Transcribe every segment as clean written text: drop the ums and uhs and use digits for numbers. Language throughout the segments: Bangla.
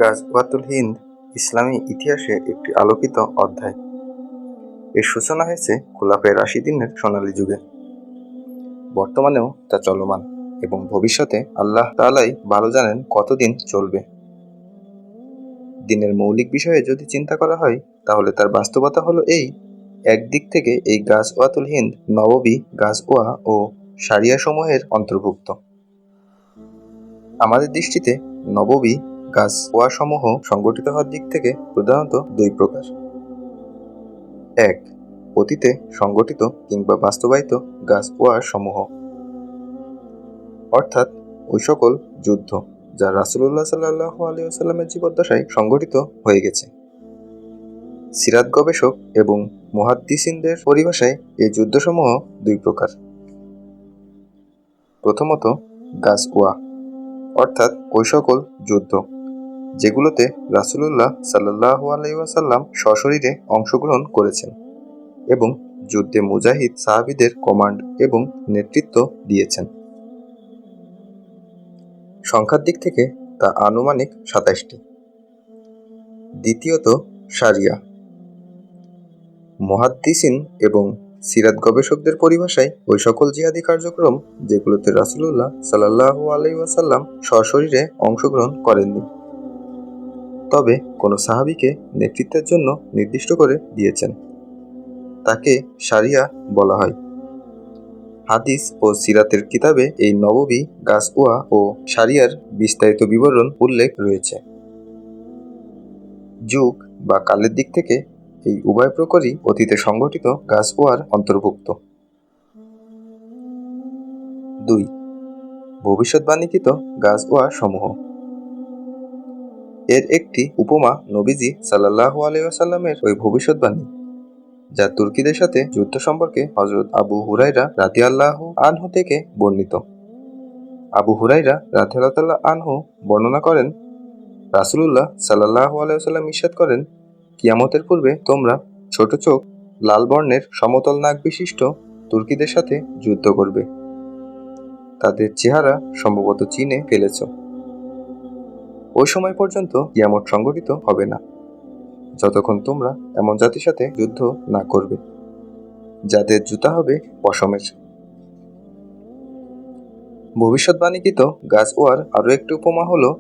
গাজওয়াতুল হিন্দ ইসলামী ইতিহাসে একটি আলোকিত অধ্যায়। এর সূচনা হয়েছে খোলাফায়ে রাশিদিনের সোনালী যুগে। বর্তমানেও তা চলমান এবং ভবিষ্যতে আল্লাহ তাআলাই ভালো জানেন কতদিন চলবে। দিনের মৌলিক বিষয়ে যদি চিন্তা করা হয় তাহলে তার বাস্তবতা হলো এই: একদিক থেকে এই গাজওয়াতুল হিন্দ নববী গাজওয়া ও সারিয়া সমূহের অন্তর্ভুক্ত। আমাদের দৃষ্টিতে নববী গাজওয়া সমূহ সংগঠিত হওয়ার দিক থেকে প্রধানত দুই প্রকার। এক, অতীতে সংগঠিত কিংবা বাস্তবায়িত গাজওয়া সমূহ, অর্থাৎ ওই সকল যুদ্ধ যা রাসূলুল্লাহ সাল্লাল্লাহু আলাইহি ওয়াসাল্লামের জীবদ্দশায় সংগঠিত হয়ে গেছে। সিরাত গবেষক এবং মুহাদ্দিসিনদের পরিভাষায় এই যুদ্ধসমূহ দুই প্রকার। প্রথমত, গাজওয়া, অর্থাৎ ওই সকল যুদ্ধ যেগুলোতে রাসূলুল্লাহ সাল্লাল্লাহু আলাইহি ওয়াসাল্লাম সশরীরে অংশগ্রহণ করেছেন এবং যুদ্ধে মুজাহিদ সাহাবীদের কমান্ড এবং নেতৃত্ব দিয়েছেন। সংখ্যার দিক থেকে তা আনুমানিক ২৭টি। দ্বিতীয়ত, সারিয়া। মুহাদ্দিসিন এবং সিরাত গবেষকদের পরিভাষায় ওই সকল জিহাদি কার্যক্রম যেগুলোতে রাসূলুল্লাহ সাল্লাল্লাহু আলাইহি ওয়াসাল্লাম সশরীরে অংশগ্রহণ করেননি, তবে কোনো সাহাবীকে নেতৃত্বের জন্য নির্দিষ্ট করে দিয়েছেন, তাকে সারিয়া বলা হয়। হাদিস ও সিরাতের কিতাবে এই নববী গাজওয়া ও সারিয়ার বিস্তারিত বিবরণ উল্লেখ রয়েছে। যুগ বা কালের দিক থেকে এই উভয় প্রকারই অতীতে সংঘটিত গাজওয়ার অন্তর্ভুক্ত। ২. ভবিষ্যদ্বাণীকৃত গাজওয়া সমূহ। এর একটি উপমা নবীজি সাল্লাল্লাহু আলাইহি ওয়াসাল্লামের ওই ভবিষ্যদ্বাণী, যা তুর্কিদের সাথে যুদ্ধ সম্পর্কে হযরত আবু হুরায়রা রাদিয়াল্লাহু আনহু থেকে বর্ণিত। আবু হুরায়রা রাদিয়াল্লাহু আনহু বর্ণনা করেন, রাসূলুল্লাহ সাল্লাল্লাহু আলাইহি ওয়াসাল্লাম ইরশাদ করেন, কিয়ামতের পূর্বে তোমরা ছোট চোখ, লাল বর্ণের সমতল নাক বিশিষ্ট তুর্কিদের সাথে যুদ্ধ করবে। তাদের চেহারা সম্ভবত চিনে ফেলেছ। ওই সময় পর্যন্ত কিয়ামত সংঘটিত হবে না যতক্ষণ তোমরা এমন জাতির সাথে যুদ্ধ না করবে যাদের জুতা হবে পশমের। ভবিষ্যদ্বাণীকৃত গাজওয়ার আরও একটি উপমা হলো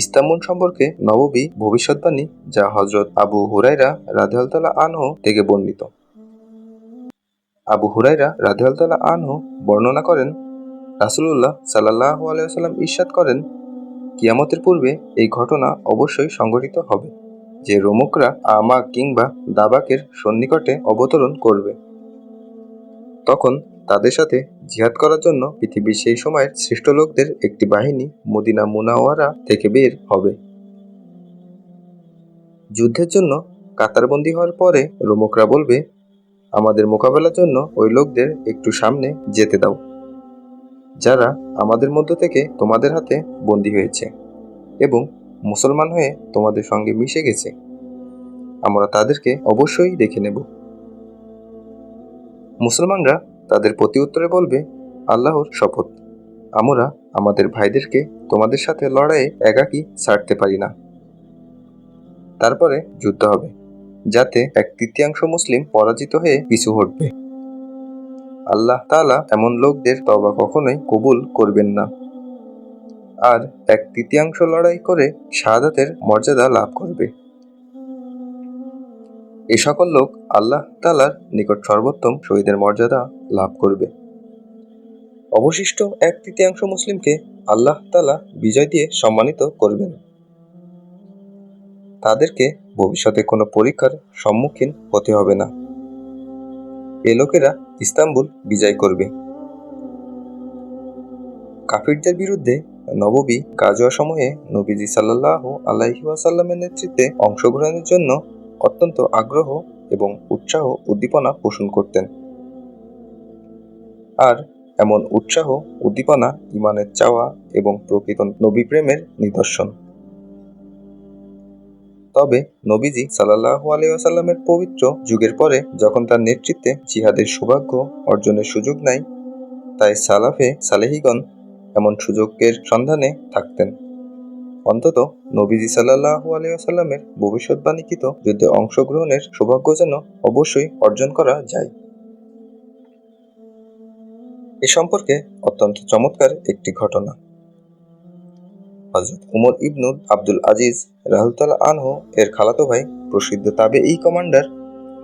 ইস্তাম্বুল সম্পর্কে নববী ভবিষ্যদ্বাণী, যা হযরত আবু হুরায়রা রাদিয়াল্লাহু আনহু থেকে বর্ণিত। আবু হুরায়রা রাদিয়াল্লাহু আনহু বর্ণনা করেন, রাসূলুল্লাহ সাল্লাল্লাহু আলাইহি ওয়াসাল্লাম ইরশাদ করেন, কিয়ামতের পূর্বে এই ঘটনা অবশ্যই সংঘটিত হবে যে রোমকরা আমাক কিংবা দাবাকের সন্নিকটে অবতরণ করবে। তখন তাদের সাথে জিহাদ করার জন্য পৃথিবীর সেই সময়ের শ্রেষ্ঠ লোকদের একটি বাহিনী মদিনা মুনাওয়ারা থেকে বের হবে। যুদ্ধের জন্য কাতারবন্দী হওয়ার পরে রোমকরা বলবে, আমাদের মোকাবেলার জন্য ওই লোকদের একটু সামনে যেতে দাও যারা আমাদের মধ্য থেকে তোমাদের হাতে বন্দী হয়েছে এবং মুসলমান হয়ে তোমাদের সঙ্গে মিশে গেছে। আমরা তাদেরকে অবশ্যই দেখে নেব। মুসলমানরা তাদের প্রতি উত্তরে বলবে, আল্লাহর শপথ, আমরা আমাদের ভাইদেরকে তোমাদের সাথে লড়াইয়ে একাকী ছাড়তে পারি না। তারপরে যুদ্ধ হবে, যাতে 1/3 মুসলিম পরাজিত হয়ে পিছু হটবে। আল্লাহ তাআলা এমন লোকদের তওবা কখনোই কবুল করবেন না, আর 1/3 লড়াই করে শাহাদাতের মর্যাদা লাভ করবে। এই সকল লোক আল্লাহ তাআলার নিকট সর্বোত্তম শহীদের মর্যাদা লাভ করবে। অবশিষ্ট 1/3 মুসলিমকে আল্লাহ তাআলা বিজয় দিয়ে সম্মানিত করবেন। তাদেরকে ভবিষ্যতে কোনো পরীক্ষার সম্মুখীন হতে হবে না। এ লোকেরা ইস্তাম্বুল বিজয় করবে। কাফিরদের বিরুদ্ধে নববী গাজওয়া সমূহে নবীজি সাল্লাল্লাহু আলাইহি ওয়াসাল্লামের নেতৃত্বে অংশগ্রহণের জন্য অত্যন্ত আগ্রহ এবং উৎসাহ উদ্দীপনা পোষণ করতেন। আর এমন উৎসাহ উদ্দীপনা ঈমানের চাওয়া এবং প্রকৃত নবী প্রেমের নিদর্শন। তবে নবীজি সাল্লাল্লাহু আলাইহি ওয়াসাল্লামের পবিত্র যুগের পরে যখন তার নেতৃত্বে জিহাদের সৌভাগ্য অর্জনের সুযোগ নাই, তাই সালাফে সালেহিগণ এমন সুযোগের সন্ধানে থাকতেন। অন্তত নবীজি সাল্লাল্লাহু আলাইহি ওয়াসাল্লামের ভবিষ্যদ্বাণীকৃত যুদ্ধে অংশগ্রহণের সৌভাগ্য যেন অবশ্যই অর্জন করা যায়। এ সম্পর্কে অত্যন্ত চমৎকার একটি ঘটনা। হযরত উমর ইবনুল আব্দুল আজিজ রাদিয়াল্লাহু আনহু এর খালাতো ভাই প্রসিদ্ধ তাবেঈ কমান্ডার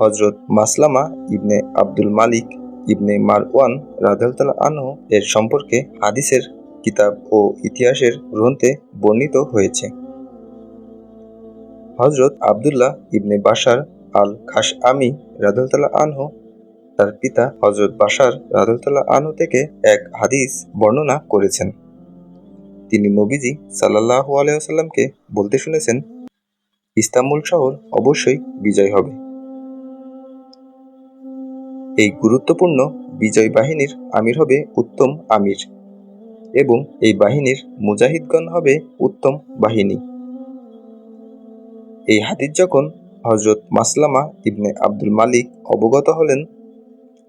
হযরত মাসলামা ইবনে আব্দুল মালিক ইবনে মারওয়ান রাদিয়াল্লাহু আনহু এর সম্পর্কে হাদিসের কিতাব ও ইতিহাসের গ্রন্থে বর্ণিত হয়েছে। হযরত আব্দুল্লাহ ইবনে বাশার আল খাশআমি রাদিয়াল্লাহু আনহু তার পিতা হযরত বাশার রাদিয়াল্লাহু আনহু থেকে এক হাদিস বর্ণনা করেছেন। তিনি নবীজি সাল্লাল্লাহু আলাইহি ওয়াসাল্লামকে বলতে শুনেছেন, ইস্তাম্বুল শহর অবশ্যই বিজয় হবে। এই গুরুত্বপূর্ণ বিজয় বাহিনীর আমির হবে উত্তম আমির এবং এই বাহিনীর মুজাহিদগণ হবে উত্তম বাহিনী। এই হাদিস যখন হযরত মাসলামা ইবনে আব্দুল মালিক অবগত হলেন,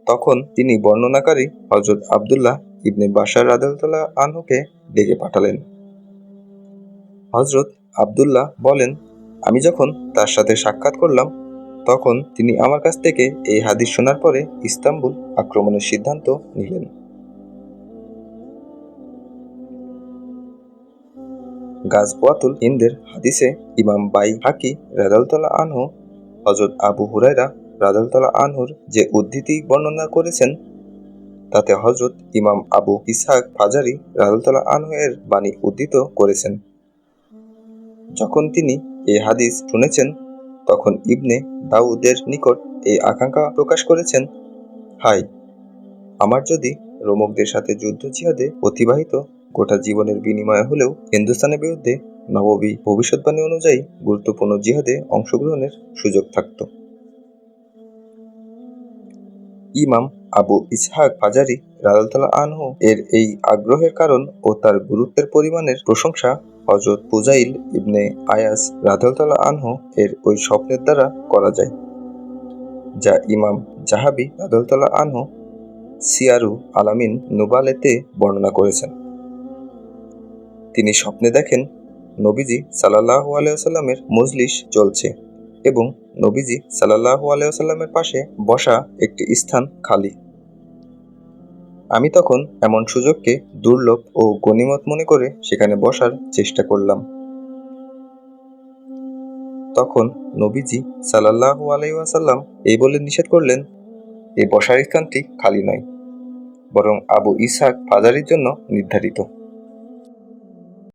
তখন তিনি বর্ণনাকারী হযরত আব্দুল্লাহ ইবনে বাশার রাদিয়াল্লাহু আনহুকে ডেকে পাঠালেন। হযরত আব্দুল্লাহ বলেন, আমি যখন তার সাথে সাক্ষাৎ করলাম, তখন তিনি আমার কাছ থেকে এই হাদিস শোনার পরে ইস্তাম্বুল আক্রমণের সিদ্ধান্ত নিলেন। গাজওয়াতুল হিন্দের হাদিসে ইমাম বাইহাকি রাদিয়াল্লাহু আনহু হযরত আবু হুরায়রা রাদিয়াল্লাহু আনহুর যে উদ্ধৃতি বর্ণনা করেছেন, তাতে হযরত ইমাম আবু ইসহাক ফাজারি রাদিয়াল্লাহু আনহু এর বাণী উদ্ধৃত করেছেন। যখন তিনি এই হাদিস শুনেছেন, তখন ইবনে দাউদের নিকট এই আকাঙ্ক্ষা প্রকাশ করেছেন, হায়, আমার যদি রোমকদের সাথে যুদ্ধ জিহাদে অতিবাহিত গোটা জীবনের বিনিময়ে হলেও হিন্দুস্তানের বিরুদ্ধে নববী ভবিষ্যদ্বাণী অনুযায়ী গুরুত্বপূর্ণ জিহাদে অংশগ্রহণের সুযোগ থাকত। ইমাম আবু ইসহাক ফাজারি রাদিয়াল্লাহু আনহু এর এই আগ্রহের কারণ ও তার গুরুত্বের পরিমাণের প্রশংসা হযরত ফুজাইল ইবনে আয়াস রাদিয়াল্লাহু আনহু এর ওই স্বপ্নের দ্বারা করা যায়, যা ইমাম যাহাবী রাদিয়াল্লাহু আনহু সিয়ারু আলামিন নুবালাতে বর্ণনা করেছেন। তিনি স্বপ্নে দেখেন, নবীজি সাল্লাল্লাহু আলাইহি ওয়াসাল্লামের মজলিস চলছে এবং নবীজি সাল্লাল্লাহু আলাইহি ওয়াসাল্লামের পাশে বসা একটি স্থান খালি। আমি তখন এমন সুযোগকে দুর্লভ ও গনিমত মনে করে সেখানে বসার চেষ্টা করলাম। তখন নবীজি সাল্লাল্লাহু আলাইহি ওয়াসাল্লাম এই বলে নিষেধ করলেন, এই বসার স্থানটি খালি নয়, বরং আবু ইসহাক ফাজারির জন্য নির্ধারিত।